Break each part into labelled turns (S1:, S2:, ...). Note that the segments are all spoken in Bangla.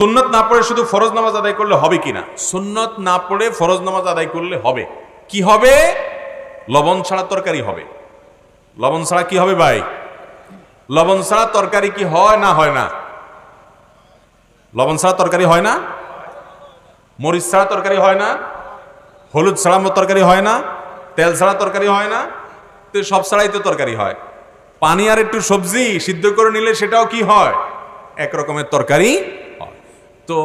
S1: সুন্নত না পড়ে শুধু ফরজ নামাজ আদায় করলে হবে কিনা? সুন্নত না পড়ে ফরজ নামাজ আদায় করলে হবে। কি হবে? লবণ ছাড়া তরকারি হবে। লবণ ছাড়া কি হবে ভাই? লবণ ছাড়া তরকারি কি হয় না হয় না? লবণ ছাড়া তরকারি হয় না? মরিচ ছাড়া তরকারি হয় না? হলুদ ছাড়া তরকারি হয় না? তেল ছাড়া তরকারি হয় না? তো সব ছাড়াই তো তরকারি হয়। পানি আর একটু সবজি সিদ্ধ করে নিলে সেটাও কি হয়? এক রকমের তরকারি হয়। তো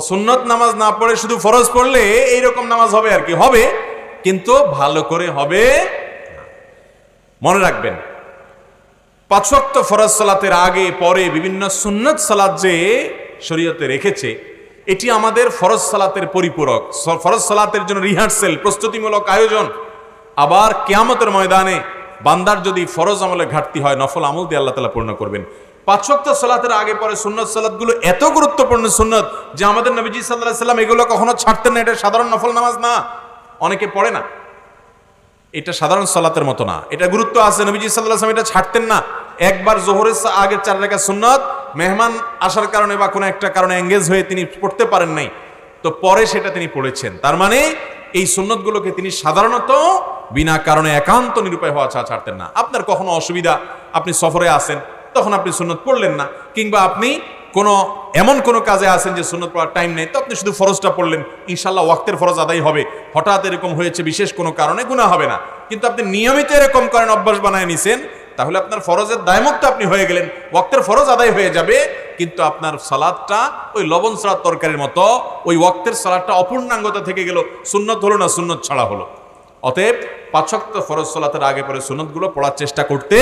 S1: সুন্নত নামাজ না পড়ে শুধু ফরজ পড়লে এইরকম নামাজ হবে আর কি, হবে, কিন্তু ভালো করে হবে। মনে রাখবেন, 5 ওয়াক্ত ফরজ সালাতের আগে পরে বিভিন্ন সুন্নত সালাত যে শরীয়তে রেখেছে, এটি আমাদের ফরজ সালাতের পরিপূরক, ফরজ সালাতের জন্য রিহার্সেল, প্রস্তুতিমূলক আয়োজন। আবার কিয়ামতের ময়দানে বান্দার যদি ফরজ আমলে ঘাটতি হয়, নফল আমল দিয়ে আল্লাহ তাআলা পূর্ণ করবেন। 5 ওয়াক্ত সালাতের আগে পরে সুন্নত সালাতগুলো এত গুরুত্বপূর্ণ সুন্নত যে আমাদের নবীজি সাল্লাল্লাহু আলাইহি সাল্লাম এগুলো কখনো ছাড়তেন না। এটা সাধারণ নফল নামাজ না, অনেকে পড়ে না। এটা সাধারণ সালাতের মতো না, এটা গুরুত্ব আছে। নবীজি সাল্লাল্লাহু আলাইহি ওয়াসাল্লাম এটা ছাড়তেন না। একবার জোহরের আগের 4 রাকাত সুন্নত মেহমান আসার কারণে বা কোনো একটা কারণে এঙ্গেজ হয়ে তিনি পড়তে পারেন নাই, তো পরে সেটা তিনি পড়েছেন। তার মানে এই সুন্নতগুলোকে তিনি সাধারণত বিনা কারণে একান্ত নিরুপায় হওয়া ছাড়া ছাড়তেন না। আপনার কখনো অসুবিধা, আপনি সফরে আসেন, তখন আপনি সুন্নত পড়লেন না, কিংবা আপনি এমন কোনো কাজে আছেন যে সুন্নত পড়ার টাইম নেই, তো আপনি শুধু ফরজটা পড়লেন, ইনশাল্লাহ ওয়াক্তের ফরজ আদায় হবে। হঠাৎ এরকম হয়েছে বিশেষ কোনো কারণে, গুনাহ হবে না। কিন্তু আপনি নিয়মিত এরকম করেন, অভ্যাস বানায় নিছেন, তাহলে আপনার ফরজের দায়মুক্ত আপনি হয়ে গেলেন, ওয়াক্তের ফরজ আদায় হয়ে যাবে, কিন্তু আপনার সালাদটা ওই লবণ ছাড়া তরকারির মতো, ওই ওয়াক্তের সালাদটা অপূর্ণাঙ্গতা থেকে গেল, সুন্নত হলো না, সুন্নত ছাড়া হলো। অতএব 5 ওয়াক্ত ফরজ সালাতের আগে পরে সুন্নতগুলো পড়ার চেষ্টা করতে